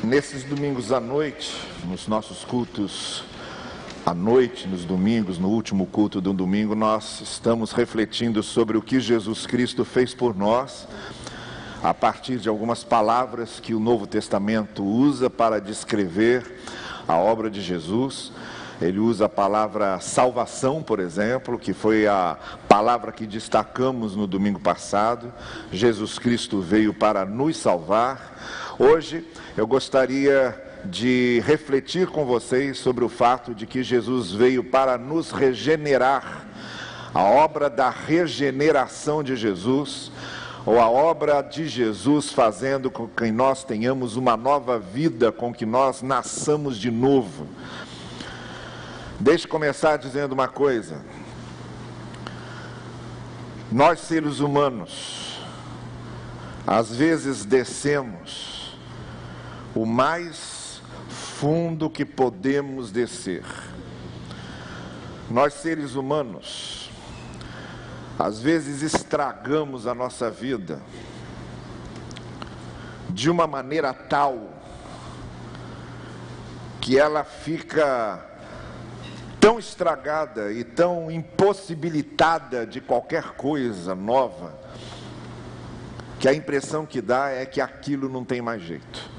Nesses domingos à noite, nos nossos cultos à noite, nos domingos, no último culto do domingo, nós estamos refletindo sobre o que Jesus Cristo fez por nós, a partir de algumas palavras que o Novo Testamento usa para descrever a obra de Jesus. Ele usa a palavra salvação, por exemplo, que foi a palavra que destacamos no domingo passado. Jesus Cristo veio para nos salvar. Hoje eu gostaria de refletir com vocês sobre o fato de que Jesus veio para nos regenerar. A obra da regeneração de Jesus, ou a obra de Jesus fazendo com que nós tenhamos uma nova vida, com que nós nasçamos de novo. Deixe eu começar dizendo uma coisa. Nós, seres humanos, às vezes descemos o mais fundo que podemos descer. Nós, seres humanos, às vezes estragamos a nossa vida de uma maneira tal que ela fica tão estragada e tão impossibilitada de qualquer coisa nova, que a impressão que dá é que aquilo não tem mais jeito.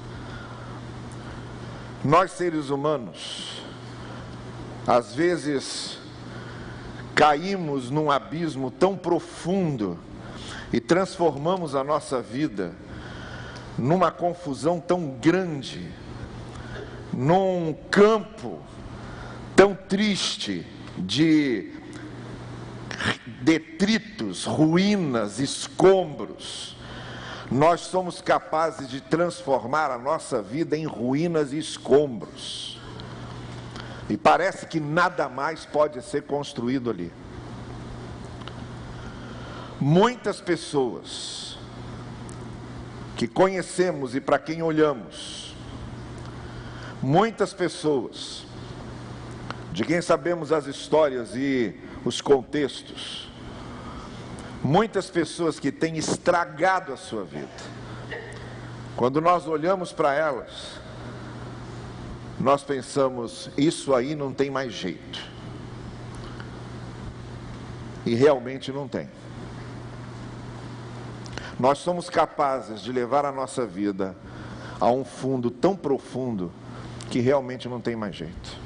Nós, seres humanos, às vezes caímos num abismo tão profundo e transformamos a nossa vida numa confusão tão grande, num campo tão triste de detritos, ruínas, escombros. Nós somos capazes de transformar a nossa vida em ruínas e escombros. E parece que nada mais pode ser construído ali. Muitas pessoas que conhecemos e para quem olhamos, muitas pessoas de quem sabemos as histórias e os contextos, muitas pessoas que têm estragado a sua vida, quando nós olhamos para elas, nós pensamos, isso aí não tem mais jeito. E realmente não tem. Nós somos capazes de levar a nossa vida a um fundo tão profundo que realmente não tem mais jeito.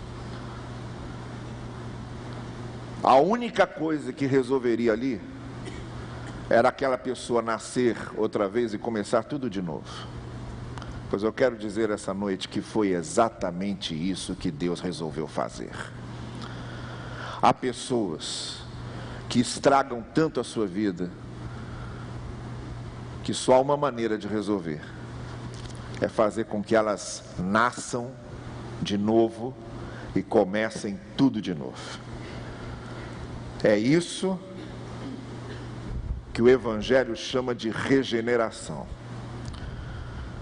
A única coisa que resolveria ali era aquela pessoa nascer outra vez e começar tudo de novo. Pois eu quero dizer essa noite que foi exatamente isso que Deus resolveu fazer. Há pessoas que estragam tanto a sua vida que só há uma maneira de resolver: é fazer com que elas nasçam de novo e comecem tudo de novo. É isso que o Evangelho chama de regeneração.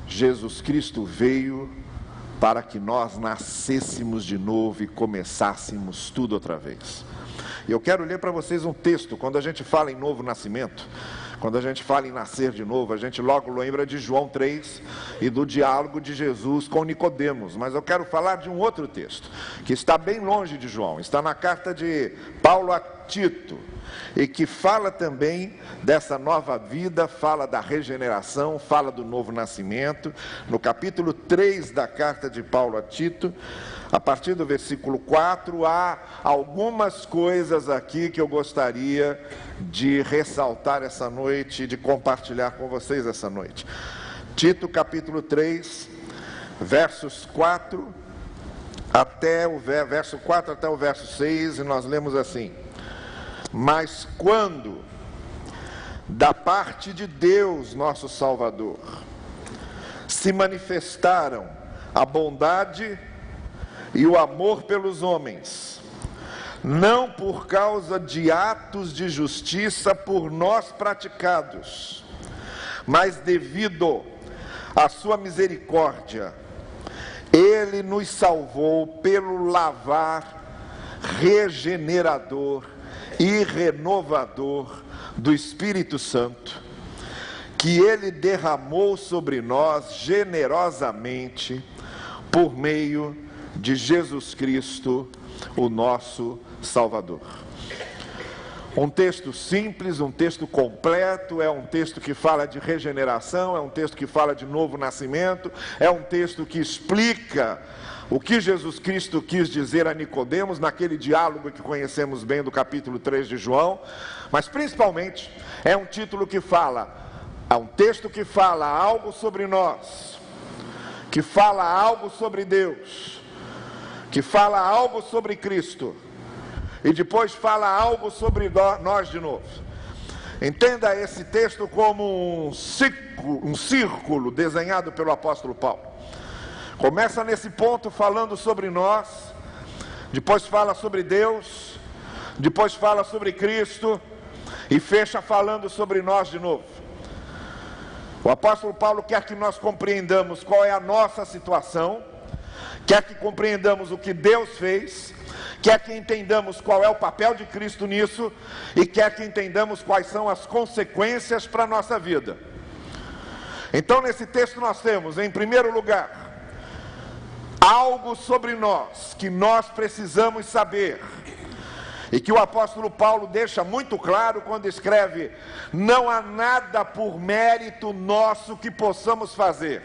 Jesus Cristo veio para que nós nascêssemos de novo e começássemos tudo outra vez. E eu quero ler para vocês um texto. Quando a gente fala em novo nascimento, quando a gente fala em nascer de novo, a gente logo lembra de João 3 e do diálogo de Jesus com Nicodemos. Mas eu quero falar de um outro texto, que está bem longe de João, está na carta de Paulo a Tito, e que fala também dessa nova vida, fala da regeneração, fala do novo nascimento. No capítulo 3 da carta de Paulo a Tito, a partir do versículo 4, há algumas coisas aqui que eu gostaria de ressaltar essa noite, de compartilhar com vocês essa noite. Tito capítulo 3, versos 4 até o verso 4 até o verso 6, e nós lemos assim: mas quando, da parte de Deus, nosso Salvador, se manifestaram a bondade e o amor pelos homens, não por causa de atos de justiça por nós praticados, mas devido à sua misericórdia, Ele nos salvou pelo lavar regenerador e renovador do Espírito Santo, que Ele derramou sobre nós generosamente por meio de Jesus Cristo, o nosso Salvador. Um texto simples, um texto completo, é um texto que fala de regeneração, é um texto que fala de novo nascimento, é um texto que explica o que Jesus Cristo quis dizer a Nicodemos naquele diálogo que conhecemos bem do capítulo 3 de João, mas principalmente é um título que fala, é um texto que fala algo sobre nós, que fala algo sobre Deus, que fala algo sobre Cristo, e depois fala algo sobre nós de novo. Entenda esse texto como um círculo desenhado pelo apóstolo Paulo. Começa nesse ponto falando sobre nós, depois fala sobre Deus, depois fala sobre Cristo, e fecha falando sobre nós de novo. O apóstolo Paulo quer que nós compreendamos qual é a nossa situação, quer que compreendamos o que Deus fez, quer que entendamos qual é o papel de Cristo nisso, e quer que entendamos quais são as consequências para a nossa vida. Então nesse texto nós temos, em primeiro lugar, algo sobre nós que nós precisamos saber, e que o apóstolo Paulo deixa muito claro quando escreve: não há nada por mérito nosso que possamos fazer.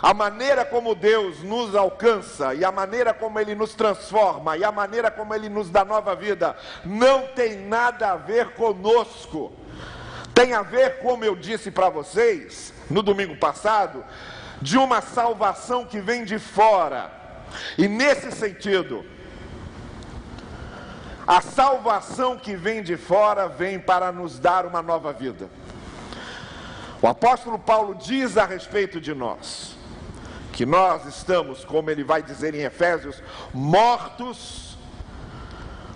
A maneira como Deus nos alcança, e a maneira como Ele nos transforma, e a maneira como Ele nos dá nova vida, não tem nada a ver conosco. Tem a ver, como eu disse para vocês no domingo passado, de uma salvação que vem de fora. E nesse sentido, a salvação que vem de fora vem para nos dar uma nova vida. O apóstolo Paulo diz a respeito de nós que nós estamos, como ele vai dizer em Efésios, mortos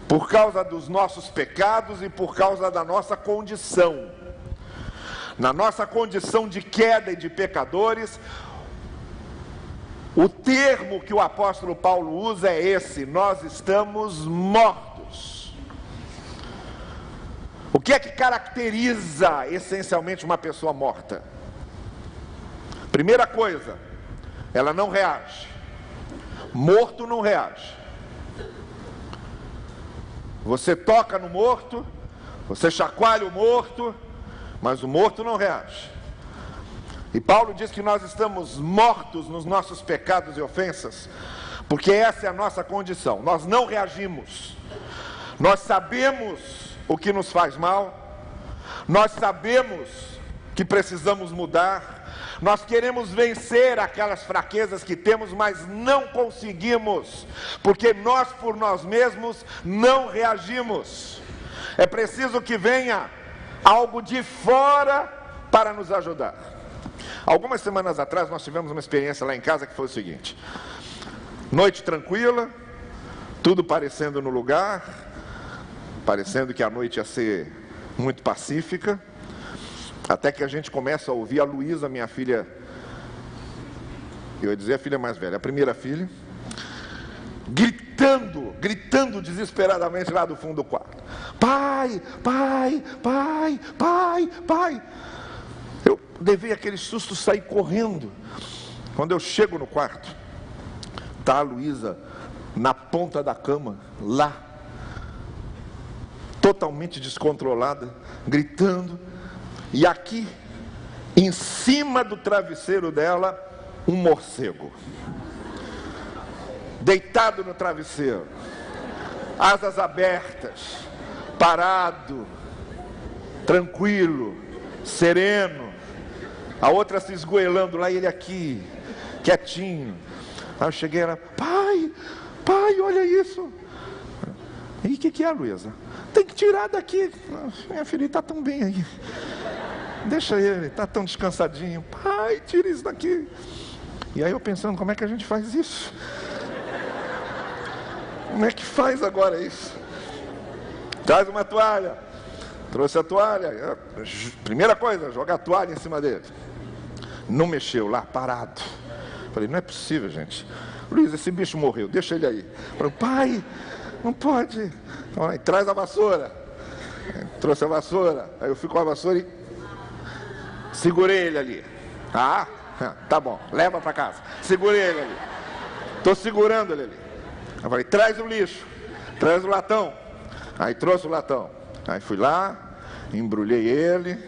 por causa dos nossos pecados e por causa da nossa condição. Na nossa condição de queda e de pecadores, o termo que o apóstolo Paulo usa é esse: nós estamos mortos. O que é que caracteriza essencialmente uma pessoa morta? Primeira coisa, ela não reage. Morto não reage. Você toca no morto, você chacoalha o morto, mas o morto não reage. E Paulo diz que nós estamos mortos nos nossos pecados e ofensas, porque essa é a nossa condição. Nós não reagimos. Nós sabemos o que nos faz mal, nós sabemos que precisamos mudar, nós queremos vencer aquelas fraquezas que temos, mas não conseguimos, porque nós por nós mesmos não reagimos. É preciso que venha algo de fora para nos ajudar. Algumas semanas atrás nós tivemos uma experiência lá em casa que foi o seguinte: noite tranquila, tudo parecendo no lugar, parecendo que a noite ia ser muito pacífica, até que a gente começa a ouvir a Luísa, minha filha, eu ia dizer a filha mais velha, a primeira filha, gritando desesperadamente lá do fundo do quarto: pai, pai, pai, pai, pai. Eu levei aquele susto, sair correndo. Quando eu chego no quarto, está a Luísa na ponta da cama, lá, totalmente descontrolada, gritando, e aqui, em cima do travesseiro dela, um morcego, deitado no travesseiro, asas abertas, parado, tranquilo, sereno, a outra se esgoelando lá e ele aqui, quietinho. Aí eu cheguei, ela: pai, olha isso. E o que é, Luísa? Tem que tirar daqui. Minha filha está tão bem aí, deixa ele, está tão descansadinho. Pai, tira isso daqui. E aí eu pensando, como é que a gente faz isso? Como é que faz agora isso? Traz uma toalha. Trouxe a toalha. Primeira coisa, jogar a toalha em cima dele. Não mexeu, lá parado. Falei: não é possível, gente. Luiz, esse bicho morreu, deixa ele aí. Falei: pai, não pode. Então, aí, traz a vassoura. Trouxe a vassoura. Aí eu fui com a vassoura e Segurei ele ali. Ah, tá bom, leva para casa. Segurei ele ali. Estou segurando ele ali. Eu falei, traz o lixo, traz o latão. Aí trouxe o latão. Aí fui lá, embrulhei ele,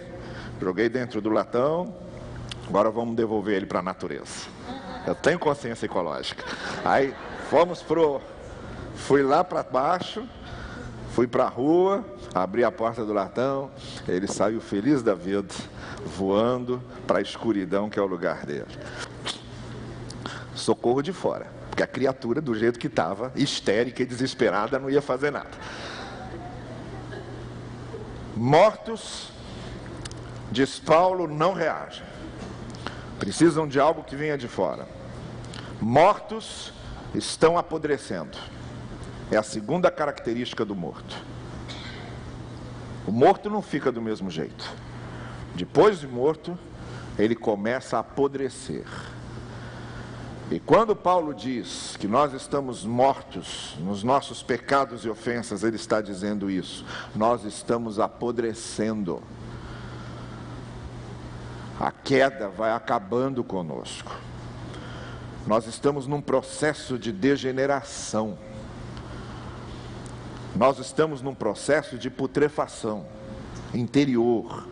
joguei dentro do latão. Agora vamos devolver ele para a natureza. Eu tenho consciência ecológica. Aí fui lá para baixo, fui para a rua, abri a porta do latão, ele saiu feliz da vida, voando para a escuridão que é o lugar dele. Socorro de fora, porque a criatura do jeito que estava, histérica e desesperada, não ia fazer nada. Mortos, diz Paulo, não reagem. Precisam de algo que venha de fora. Mortos estão apodrecendo. É a segunda característica do morto. O morto não fica do mesmo jeito. Depois de morto, ele começa a apodrecer. E quando Paulo diz que nós estamos mortos nos nossos pecados e ofensas, ele está dizendo isso. Nós estamos apodrecendo. A queda vai acabando conosco. Nós estamos num processo de degeneração. Nós estamos num processo de putrefação interior,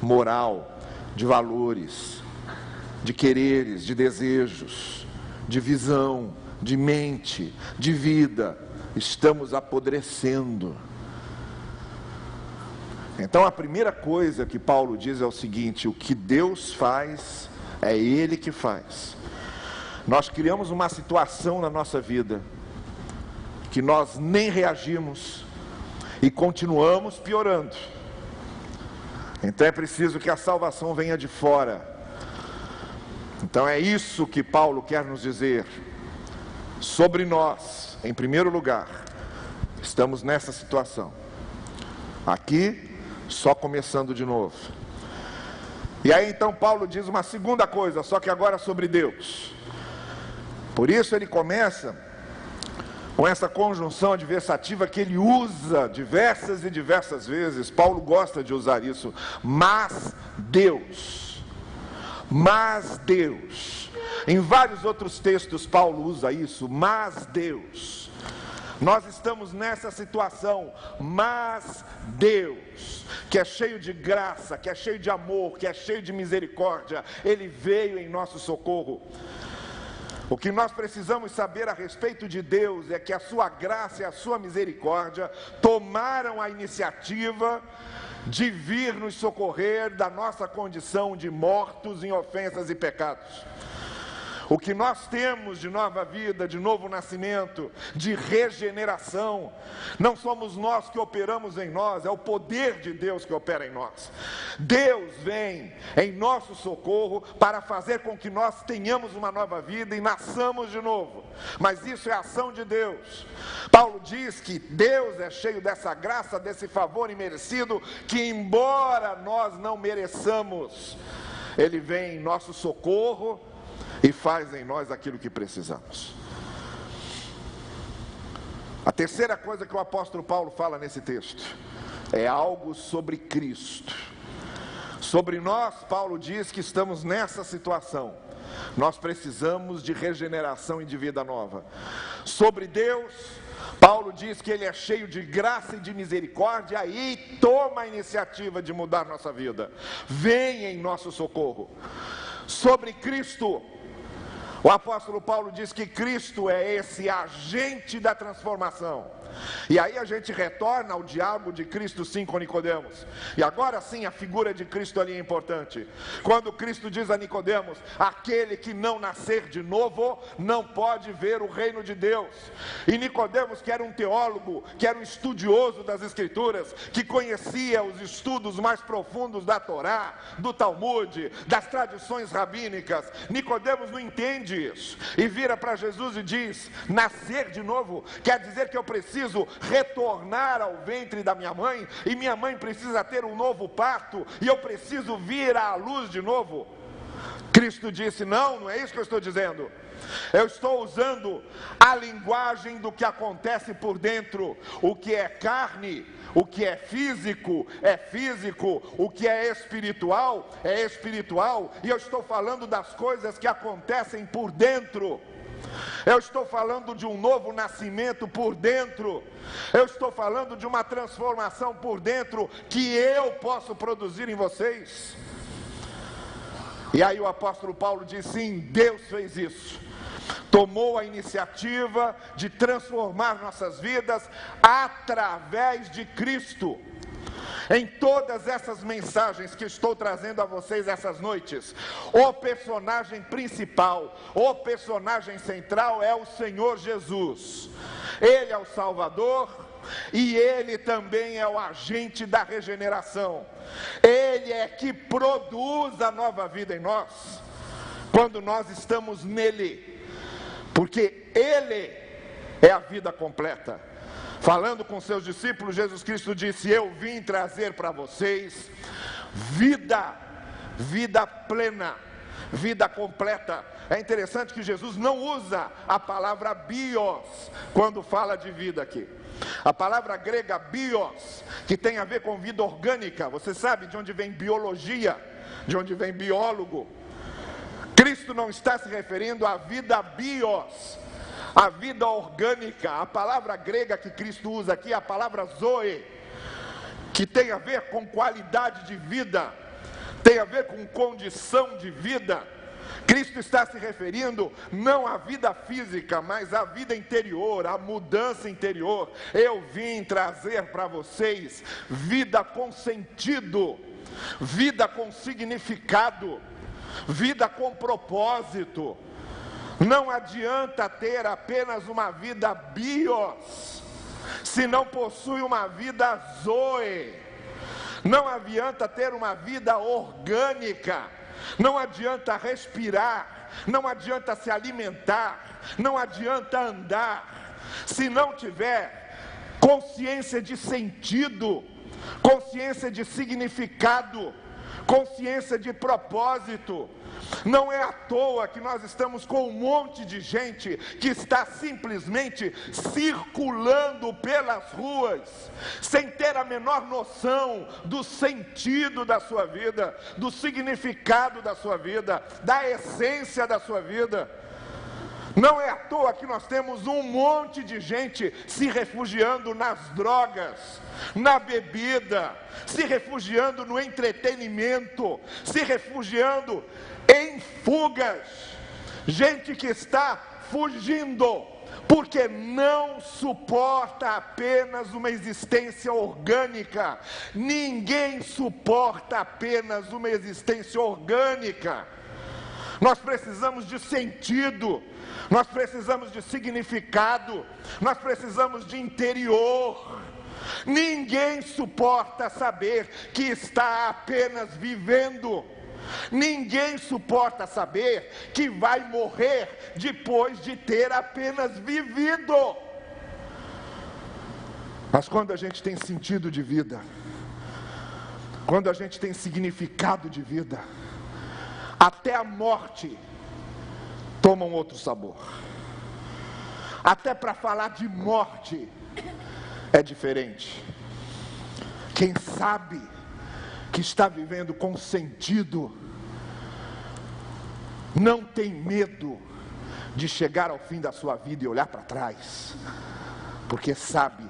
moral, de valores, de quereres, de desejos, de visão, de mente, de vida. Estamos apodrecendo. Então a primeira coisa que Paulo diz é o seguinte: o que Deus faz, é Ele que faz. Nós criamos uma situação na nossa vida, que nós nem reagimos, e continuamos piorando. Então é preciso que a salvação venha de fora. Então é isso que Paulo quer nos dizer. Sobre nós, em primeiro lugar, estamos nessa situação. Aqui, só começando de novo. E aí então Paulo diz uma segunda coisa, só que agora sobre Deus. Por isso ele começa com essa conjunção adversativa que ele usa diversas e diversas vezes. Paulo gosta de usar isso. Mas Deus. Mas Deus. Em vários outros textos Paulo usa isso. Mas Deus. Nós estamos nessa situação, mas Deus, que é cheio de graça, que é cheio de amor, que é cheio de misericórdia, Ele veio em nosso socorro. O que nós precisamos saber a respeito de Deus é que a sua graça e a sua misericórdia tomaram a iniciativa de vir nos socorrer da nossa condição de mortos em ofensas e pecados. O que nós temos de nova vida, de novo nascimento, de regeneração, não somos nós que operamos em nós, é o poder de Deus que opera em nós. Deus vem em nosso socorro para fazer com que nós tenhamos uma nova vida e nasçamos de novo. Mas isso é ação de Deus. Paulo diz que Deus é cheio dessa graça, desse favor imerecido, que embora nós não mereçamos, Ele vem em nosso socorro e faz em nós aquilo que precisamos. A terceira coisa que o apóstolo Paulo fala nesse texto é algo sobre Cristo. Sobre nós, Paulo diz que estamos nessa situação. Nós precisamos de regeneração e de vida nova. Sobre Deus, Paulo diz que Ele é cheio de graça e de misericórdia e toma a iniciativa de mudar nossa vida. Vem em nosso socorro. Sobre Cristo, o apóstolo Paulo diz que Cristo é esse agente da transformação. E aí a gente retorna ao diálogo de Cristo sim com Nicodemos. E agora sim a figura de Cristo ali é importante. Quando Cristo diz a Nicodemos: aquele que não nascer de novo não pode ver o reino de Deus. E Nicodemos, que era um teólogo, que era um estudioso das Escrituras, que conhecia os estudos mais profundos da Torá, do Talmud, das tradições rabínicas, Nicodemos não entende isso. E vira para Jesus e diz: nascer de novo quer dizer que eu preciso retornar ao ventre da minha mãe, e minha mãe precisa ter um novo parto, e eu preciso vir à luz de novo. Cristo disse: não é isso que eu estou dizendo. Eu estou usando a linguagem do que acontece por dentro. O que é carne, o que é físico, o que é espiritual, e eu estou falando das coisas que acontecem por dentro. Eu estou falando de um novo nascimento por dentro. Eu estou falando de uma transformação por dentro que eu posso produzir em vocês. E aí o apóstolo Paulo diz: sim, Deus fez isso. Tomou a iniciativa de transformar nossas vidas através de Cristo. Em todas essas mensagens que estou trazendo a vocês essas noites, o personagem principal, o personagem central é o Senhor Jesus. Ele é o Salvador e Ele também é o agente da regeneração. Ele é que produz a nova vida em nós, quando nós estamos nele, porque Ele é a vida completa. Falando com seus discípulos, Jesus Cristo disse: eu vim trazer para vocês vida plena, vida completa. É interessante que Jesus não usa a palavra bios quando fala de vida aqui. A palavra grega bios, que tem a ver com vida orgânica. Você sabe de onde vem biologia, de onde vem biólogo. Cristo não está se referindo à vida bios, a vida orgânica. A palavra grega que Cristo usa aqui é a palavra zoe, que tem a ver com qualidade de vida, tem a ver com condição de vida. Cristo está se referindo não à vida física, mas à vida interior, à mudança interior. Eu vim trazer para vocês vida com sentido, vida com significado, vida com propósito. Não adianta ter apenas uma vida bios, se não possui uma vida zoe. Não adianta ter uma vida orgânica, não adianta respirar, não adianta se alimentar, não adianta andar, se não tiver consciência de sentido, consciência de significado, consciência de propósito. Não é à toa que nós estamos com um monte de gente que está simplesmente circulando pelas ruas, sem ter a menor noção do sentido da sua vida, do significado da sua vida, da essência da sua vida. Não é à toa que nós temos um monte de gente se refugiando nas drogas, na bebida, se refugiando no entretenimento, se refugiando em fugas. Gente que está fugindo porque não suporta apenas uma existência orgânica. Ninguém suporta apenas uma existência orgânica. Nós precisamos de sentido, nós precisamos de significado, nós precisamos de interior. Ninguém suporta saber que está apenas vivendo. Ninguém suporta saber que vai morrer depois de ter apenas vivido. Mas quando a gente tem sentido de vida, quando a gente tem significado de vida, até a morte toma um outro sabor. Até para falar de morte é diferente. Quem sabe que está vivendo com sentido, não tem medo de chegar ao fim da sua vida e olhar para trás, porque sabe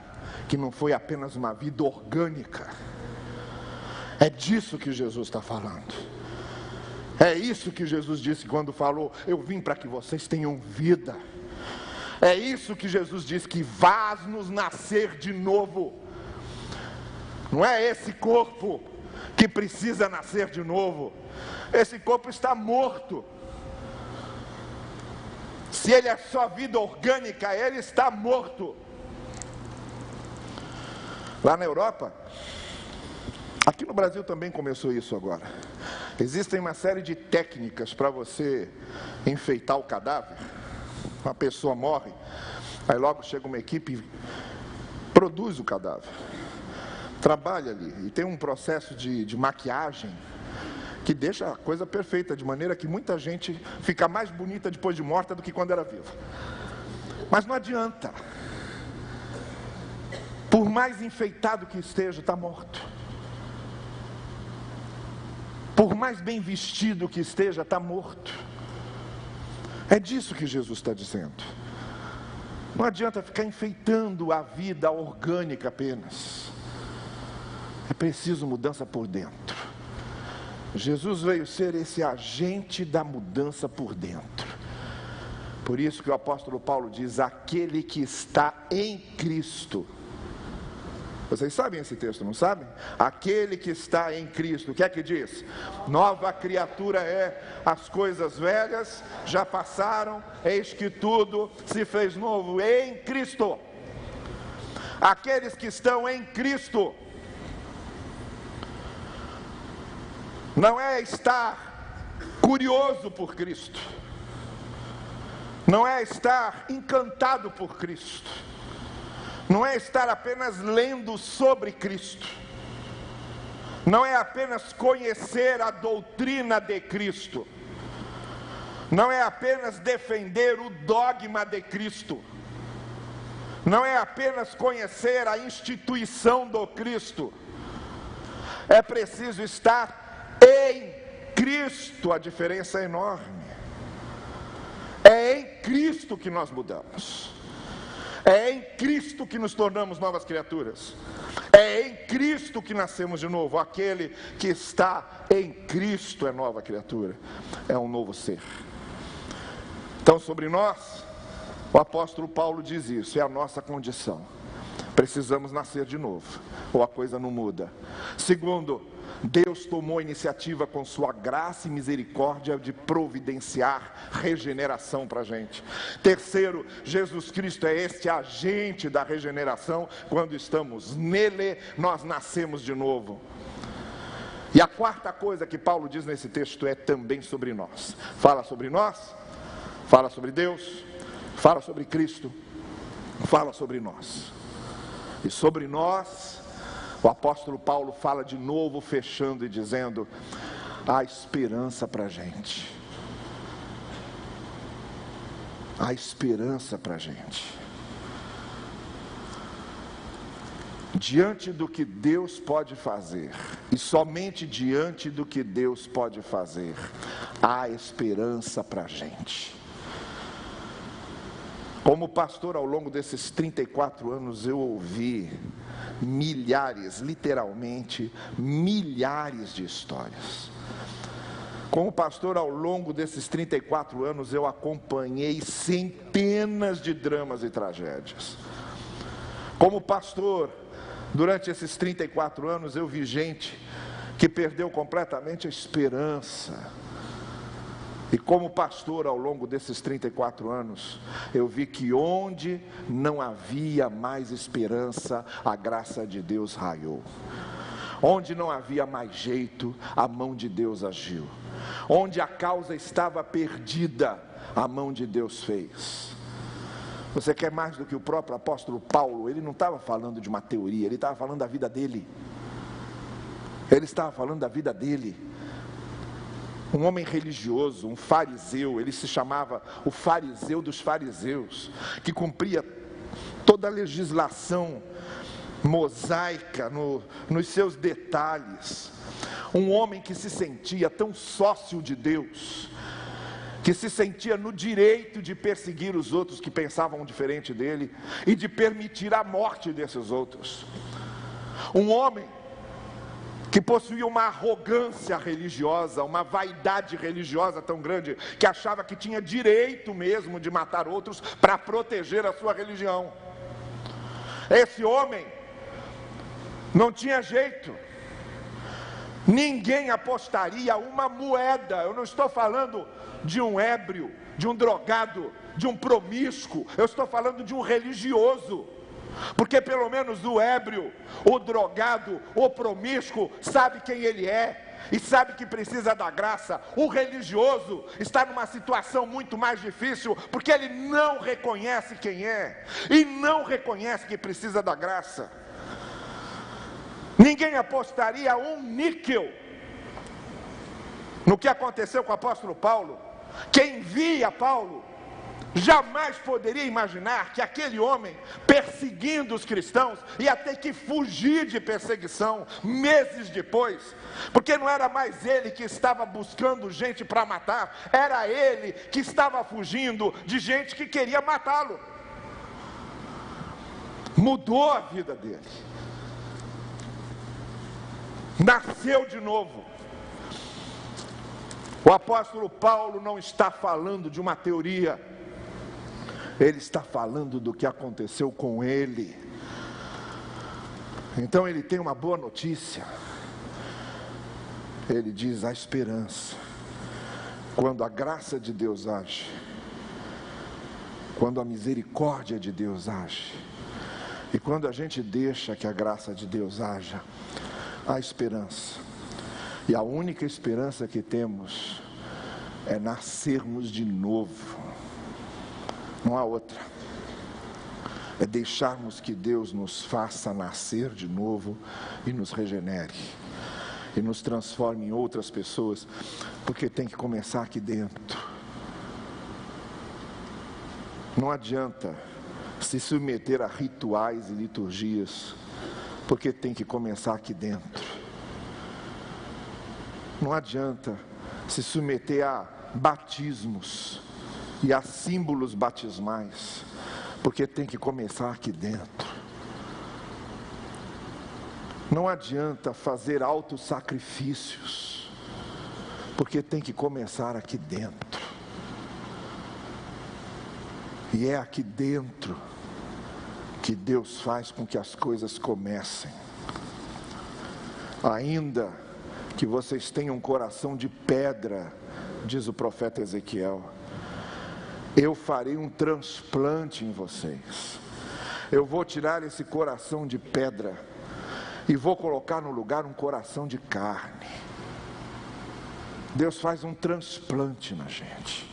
que não foi apenas uma vida orgânica. É disso que Jesus está falando. É isso que Jesus disse quando falou: eu vim para que vocês tenham vida. É isso que Jesus disse, que faz-nos nascer de novo. Não é esse corpo que precisa nascer de novo. Esse corpo está morto. Se ele é só vida orgânica, ele está morto. Lá na Europa, aqui no Brasil também começou isso agora. Existem uma série de técnicas para você enfeitar o cadáver. Uma pessoa morre, aí logo chega uma equipe e produz o cadáver. Trabalha ali, e tem um processo de maquiagem que deixa a coisa perfeita, de maneira que muita gente fica mais bonita depois de morta do que quando era viva. Mas não adianta. Por mais enfeitado que esteja, está morto. Por mais bem vestido que esteja, está morto. É disso que Jesus está dizendo. Não adianta ficar enfeitando a vida orgânica apenas. É preciso mudança por dentro. Jesus veio ser esse agente da mudança por dentro. Por isso que o apóstolo Paulo diz: aquele que está em Cristo. Vocês sabem esse texto, não sabem? Aquele que está em Cristo, o que é que diz? Nova criatura é, as coisas velhas já passaram, eis que tudo se fez novo em Cristo. Aqueles que estão em Cristo, não é estar curioso por Cristo, não é estar encantado por Cristo, não é estar apenas lendo sobre Cristo, não é apenas conhecer a doutrina de Cristo, não é apenas defender o dogma de Cristo, não é apenas conhecer a instituição do Cristo. É preciso estar em Cristo. A diferença é enorme. É em Cristo que nós mudamos. É em Cristo que nos tornamos novas criaturas. É em Cristo que nascemos de novo. Aquele que está em Cristo é nova criatura. É um novo ser. Então, sobre nós, o apóstolo Paulo diz isso. É a nossa condição. Precisamos nascer de novo, ou a coisa não muda. Segundo, Deus tomou a iniciativa com sua graça e misericórdia de providenciar regeneração para a gente. Terceiro, Jesus Cristo é este agente da regeneração. Quando estamos nele, nós nascemos de novo. E a quarta coisa que Paulo diz nesse texto é também sobre nós. Fala sobre nós, fala sobre Deus, fala sobre Cristo, fala sobre nós. E sobre nós, o apóstolo Paulo fala de novo, fechando e dizendo: há esperança para a gente. Há esperança para a gente. Diante do que Deus pode fazer, e somente diante do que Deus pode fazer, há esperança para a gente. Como pastor, ao longo desses 34 anos, eu ouvi milhares, literalmente, milhares de histórias. Como pastor, ao longo desses 34 anos, eu acompanhei centenas de dramas e tragédias. Como pastor, durante esses 34 anos, eu vi gente que perdeu completamente a esperança. E como pastor, ao longo desses 34 anos, eu vi que onde não havia mais esperança, a graça de Deus raiou. Onde não havia mais jeito, a mão de Deus agiu. Onde a causa estava perdida, a mão de Deus fez. Você quer mais do que o próprio apóstolo Paulo? Ele não estava falando de uma teoria, ele estava falando da vida dele. Ele estava falando da vida dele. Um homem religioso, um fariseu, ele se chamava o fariseu dos fariseus, que cumpria toda a legislação mosaica nos seus detalhes. Um homem que se sentia tão sócio de Deus, que se sentia no direito de perseguir os outros que pensavam diferente dele e de permitir a morte desses outros. Um homem que possuía uma arrogância religiosa, uma vaidade religiosa tão grande, que achava que tinha direito mesmo de matar outros para proteger a sua religião. Esse homem não tinha jeito. Ninguém apostaria uma moeda. Eu não estou falando de um ébrio, de um drogado, de um promíscuo. Eu estou falando de um religioso. Porque pelo menos o ébrio, o drogado, o promíscuo sabe quem ele é e sabe que precisa da graça. O religioso está numa situação muito mais difícil, porque ele não reconhece quem é e não reconhece que precisa da graça. Ninguém apostaria um níquel No que aconteceu com o apóstolo Paulo, quem via Paulo jamais poderia imaginar que aquele homem, perseguindo os cristãos, ia ter que fugir de perseguição meses depois, porque não era mais ele que estava buscando gente para matar, era ele que estava fugindo de gente que queria matá-lo. Mudou a vida dele, nasceu de novo. O apóstolo Paulo não está falando de uma teoria, ele está falando do que aconteceu com ele. Então ele tem uma boa notícia. Ele diz: há esperança. Quando a graça de Deus age, quando a misericórdia de Deus age, e quando a gente deixa que a graça de Deus haja, há esperança. E a única esperança que temos é nascermos de novo. Não há outra. É deixarmos que Deus nos faça nascer de novo e nos regenere. E nos transforme em outras pessoas. Porque tem que começar aqui dentro. Não adianta se submeter a rituais e liturgias. Porque tem que começar aqui dentro. Não adianta se submeter a batismos e a símbolos batismais, porque tem que começar aqui dentro. Não adianta fazer autossacrifícios, porque tem que começar aqui dentro. E é aqui dentro que Deus faz com que as coisas comecem. Ainda que vocês tenham um coração de pedra, diz o profeta Ezequiel, eu farei um transplante em vocês. Eu vou tirar esse coração de pedra e vou colocar no lugar um coração de carne. Deus faz um transplante na gente.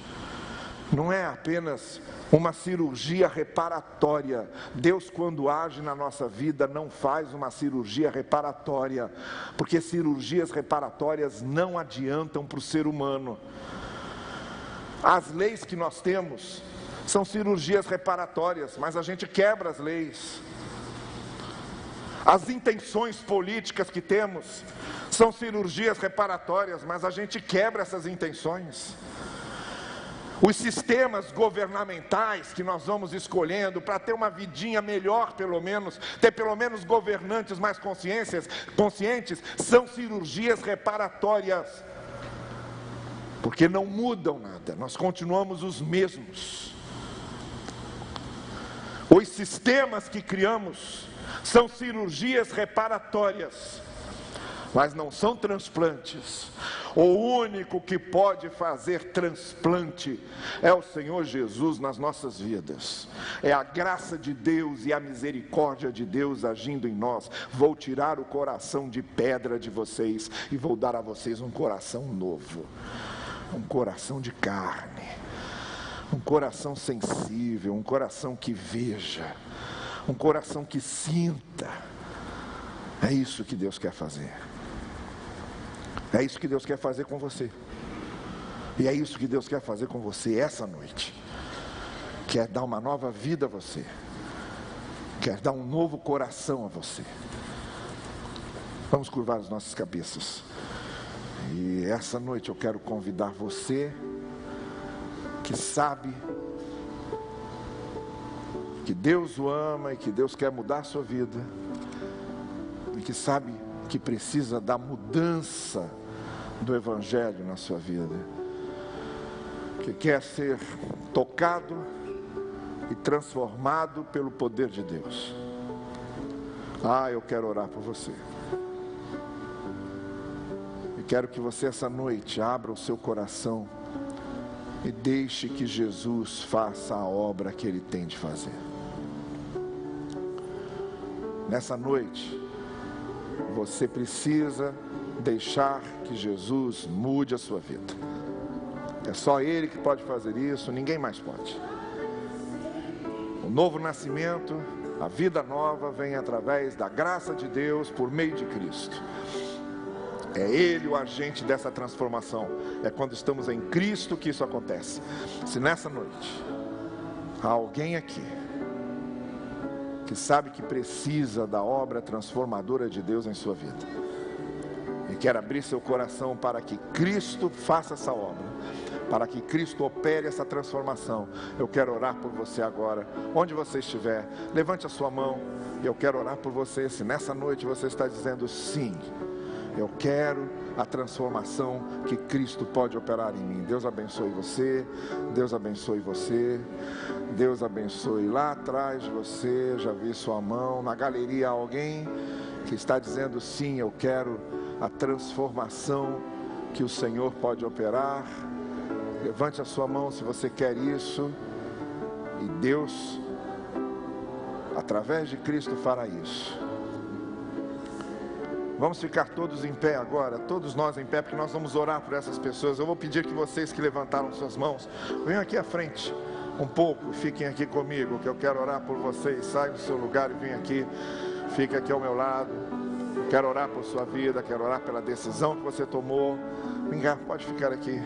Não é apenas uma cirurgia reparatória. Deus, quando age na nossa vida, não faz uma cirurgia reparatória, porque cirurgias reparatórias não adiantam para o ser humano. As leis que nós temos são cirurgias reparatórias, mas a gente quebra as leis. As intenções políticas que temos são cirurgias reparatórias, mas a gente quebra essas intenções. Os sistemas governamentais que nós vamos escolhendo para ter uma vidinha melhor, pelo menos, ter pelo menos governantes mais conscientes, são cirurgias reparatórias. Porque não mudam nada, nós continuamos os mesmos. Os sistemas que criamos são cirurgias reparatórias, mas não são transplantes. O único que pode fazer transplante é o Senhor Jesus nas nossas vidas. É a graça de Deus e a misericórdia de Deus agindo em nós. Vou tirar o coração de pedra de vocês e vou dar a vocês um coração novo, um coração de carne, um coração sensível, um coração que veja, um coração que sinta. É isso que Deus quer fazer. É isso que Deus quer fazer com você. E é isso que Deus quer fazer com você essa noite. Quer dar uma nova vida a você. Quer dar um novo coração a você. Vamos curvar as nossas cabeças. E essa noite eu quero convidar você que sabe que Deus o ama e que Deus quer mudar a sua vida, e que sabe que precisa da mudança do Evangelho na sua vida, que quer ser tocado e transformado pelo poder de Deus. Eu quero orar por você. E quero que você essa noite abra o seu coração e deixe que Jesus faça a obra que Ele tem de fazer. Nessa noite, você precisa deixar que Jesus mude a sua vida. É só Ele que pode fazer isso, ninguém mais pode. O novo nascimento, a vida nova vem através da graça de Deus por meio de Cristo. É Ele o agente dessa transformação. É quando estamos em Cristo que isso acontece. Se nessa noite há alguém aqui que sabe que precisa da obra transformadora de Deus em sua vida e quer abrir seu coração para que Cristo faça essa obra, para que Cristo opere essa transformação, eu quero orar por você agora. Onde você estiver, levante a sua mão. Eu quero orar por você. Se nessa noite você está dizendo sim, eu quero a transformação que Cristo pode operar em mim. Deus abençoe você. Deus abençoe você. Deus abençoe lá atrás de você. Já vi sua mão. Na galeria, alguém que está dizendo sim, eu quero a transformação que o Senhor pode operar. Levante a sua mão se você quer isso. E Deus, através de Cristo, fará isso. Vamos ficar todos em pé agora, todos nós em pé, porque nós vamos orar por essas pessoas. Eu vou pedir que vocês que levantaram suas mãos, venham aqui à frente um pouco, fiquem aqui comigo, que eu quero orar por vocês. Saiam do seu lugar e venham aqui, fiquem aqui ao meu lado. Quero orar por sua vida, quero orar pela decisão que você tomou. Vem cá, pode ficar aqui.